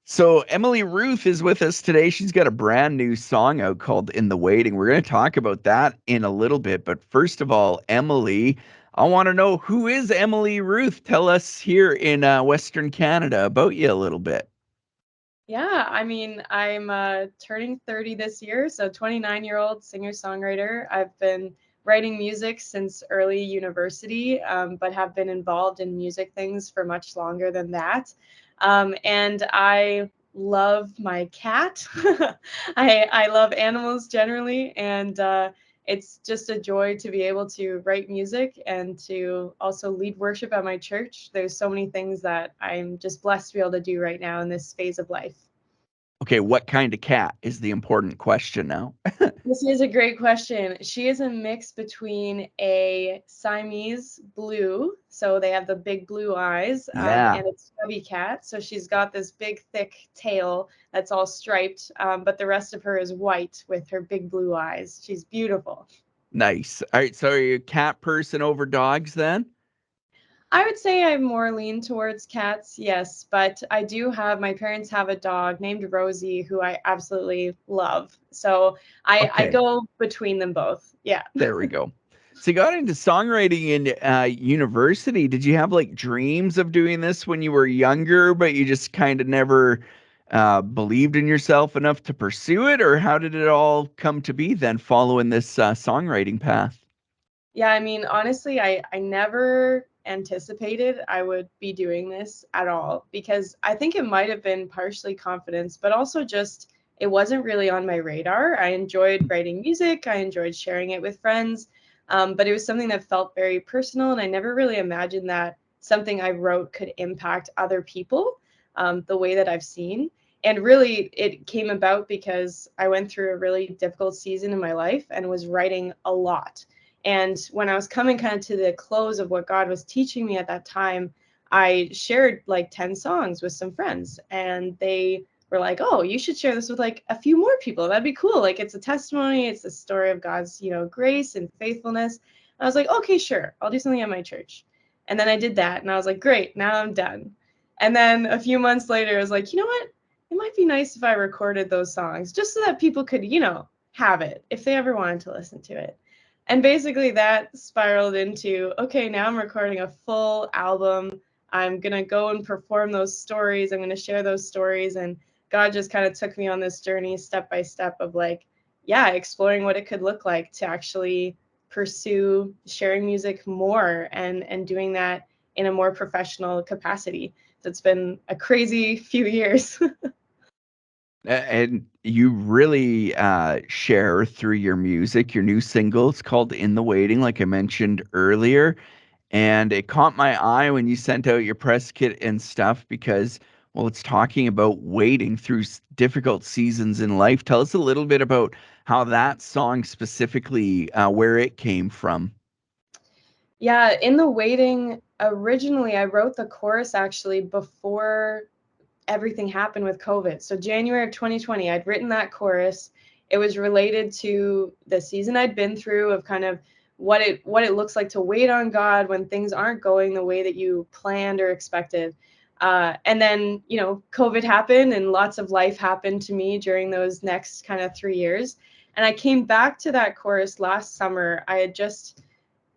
So Emily Ruth is with us today. She's got a brand new song out called In the Waiting. We're going to talk about that in a little bit. But first of all, Emily, I want to know, who is Emily Ruth? Tell us here in Western Canada about you a little bit. Yeah, I mean, I'm turning 30 this year, so 29-year-old singer-songwriter. I've been writing music since early university, but have been involved in music things for much longer than that. And I love my cat. I love animals generally, and it's just a joy to be able to write music and to also lead worship at my church. There's so many things that I'm just blessed to be able to do right now in this phase of life. Okay, what kind of cat is the important question now? This is a great question. She is a mix between a Siamese blue, so they have the big blue eyes, Yeah, and a chubby cat. So she's got this big, thick tail that's all striped, but the rest of her is white with her big blue eyes. She's beautiful. nice. All right, so are you a cat person over dogs then? I would say I more lean towards cats, yes, but my parents have a dog named Rosie who I absolutely love. So I Okay. go between them both. Yeah. There we go. So you got into songwriting in university. Did you have like dreams of doing this when you were younger, but you just kind of never believed in yourself enough to pursue it? Or how did it all come to be then following this songwriting path? Yeah, I mean, honestly, I never anticipated I would be doing this at all because I think it might have been partially confidence, but also just it wasn't really on my radar. I enjoyed writing music, I enjoyed sharing it with friends, but it was something that felt very personal, and I never really imagined that something I wrote could impact other people the way that I've seen. And really, it came about because I went through a really difficult season in my life and was writing a lot. And when I was coming kind of to the close of what God was teaching me at that time, I shared like 10 songs with some friends, and they were like, "Oh, you should share this with like a few more people. That'd be cool. Like it's a testimony, it's a story of God's, grace and faithfulness." And I was like, "Okay, sure. I'll do something at my church." And then I did that, and I was like, "Great, now I'm done." And then a few months later, I was like, "You know what? It might be nice if I recorded those songs just so that people could, have it if they ever wanted to listen to it." And basically that spiraled into, okay, now I'm recording a full album. I'm going to go and perform those stories. I'm going to share those stories. And God just kind of took me on this journey step by step of like, yeah, exploring what it could look like to actually pursue sharing music more and doing that in a more professional capacity. So it's been a crazy few years. And you really share through your music. Your new single, it's called In the Waiting, like I mentioned earlier. And it caught my eye when you sent out your press kit and stuff because, well, it's talking about waiting through difficult seasons in life. Tell us a little bit about how that song specifically, where it came from. Yeah, in the waiting, originally I wrote the chorus actually before everything happened with COVID. So January of 2020, I'd written that chorus. It was related to the season I'd been through of kind of what it looks like to wait on God when things aren't going the way that you planned or expected. And then, COVID happened and lots of life happened to me during those next kind of 3 years. And I came back to that chorus last summer. I had just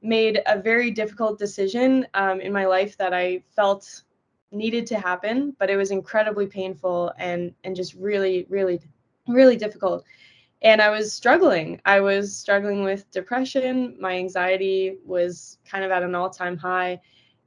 made a very difficult decision in my life that I felt needed to happen, but it was incredibly painful and just really, really, really difficult. And I was struggling. I was struggling with depression. My anxiety was kind of at an all-time high.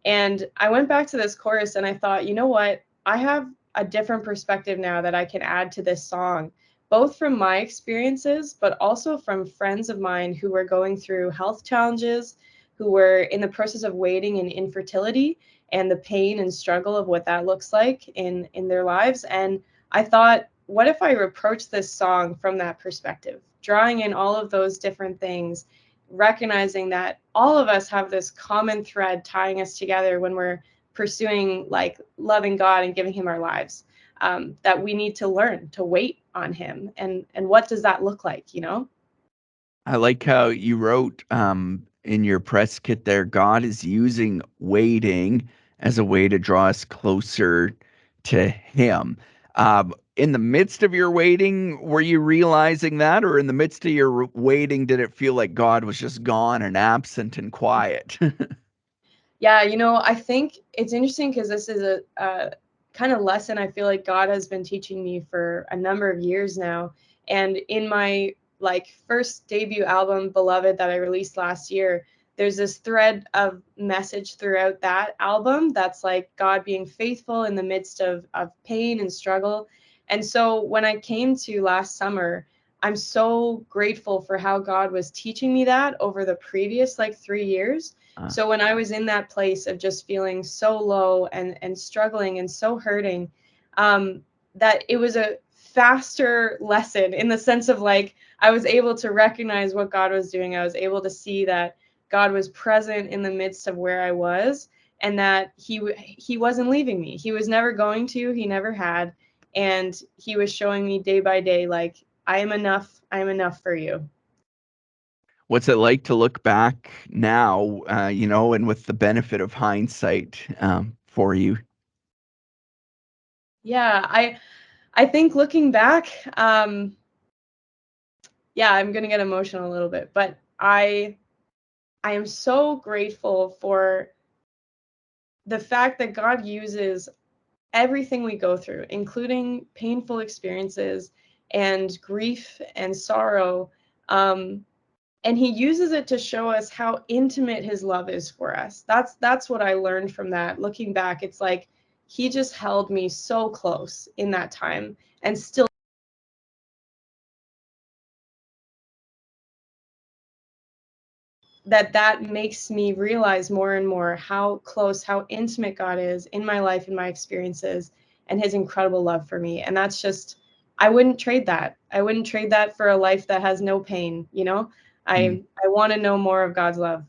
And I went back to this chorus and I thought, you know what? I have a different perspective now that I can add to this song, both from my experiences, but also from friends of mine who were going through health challenges, who were in the process of waiting in infertility and the pain and struggle of what that looks like in their lives. And I thought, what if I approach this song from that perspective, drawing in all of those different things, recognizing that all of us have this common thread tying us together when we're pursuing like loving God and giving Him our lives. That we need to learn to wait on Him, and what does that look like? I like how you wrote in your press kit there, God is using waiting as a way to draw us closer to Him. In the midst of your waiting, were you realizing that, or in the midst of your waiting, did it feel like God was just gone and absent and quiet? Yeah, I think it's interesting because this is a kind of lesson I feel like God has been teaching me for a number of years now. And in my first debut album, Beloved, that I released last year, there's this thread of message throughout that album that's like God being faithful in the midst of pain and struggle. And so when I came to last summer, I'm so grateful for how God was teaching me that over the previous 3 years. Uh, So when I was in that place of just feeling so low and struggling and so hurting, that it was a faster lesson in the sense of I was able to recognize what God was doing. I was able to see that God was present in the midst of where I was, and that he wasn't leaving me. He was never going to. He never had, and he was showing me day by day, I am enough. I am enough for you. what's it like to look back now, and with the benefit of hindsight for you? Yeah, I think looking back, yeah, I'm gonna get emotional a little bit, but I am so grateful for the fact that God uses everything we go through, including painful experiences and grief and sorrow. Um, and he uses it to show us how intimate his love is for us. That's what I learned from that. Looking back, it's like he just held me so close in that time and still that makes me realize more and more how close, how intimate God is in my life, in my experiences, and his incredible love for me. And that's just, I wouldn't trade that. I wouldn't trade that for a life that has no pain. I want to know more of God's love.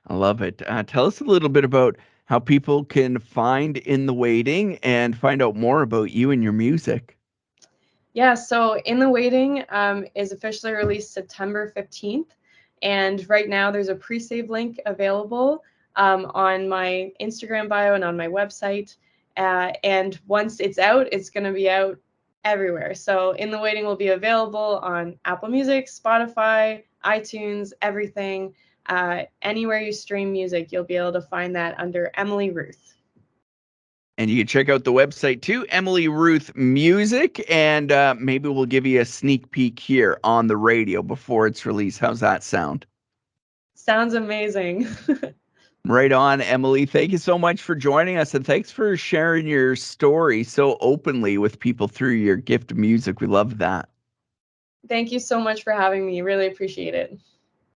I love it. Tell us a little bit about how people can find In the Waiting and find out more about you and your music. Yeah, so In the Waiting is officially released September 15th. And right now there's a pre-save link available on my Instagram bio and on my website. And once it's out, it's going to be out everywhere. So In the Waiting will be available on Apple Music, Spotify, iTunes, everything. Anywhere you stream music, you'll be able to find that under Emily Ruth. And you can check out the website too, Emily Ruth Music, and maybe we'll give you a sneak peek here on the radio before it's released. How's that sound? Sounds amazing. Right on, Emily. Thank you so much for joining us, and thanks for sharing your story so openly with people through your gift of music. We love that. Thank you so much for having me. Really appreciate it.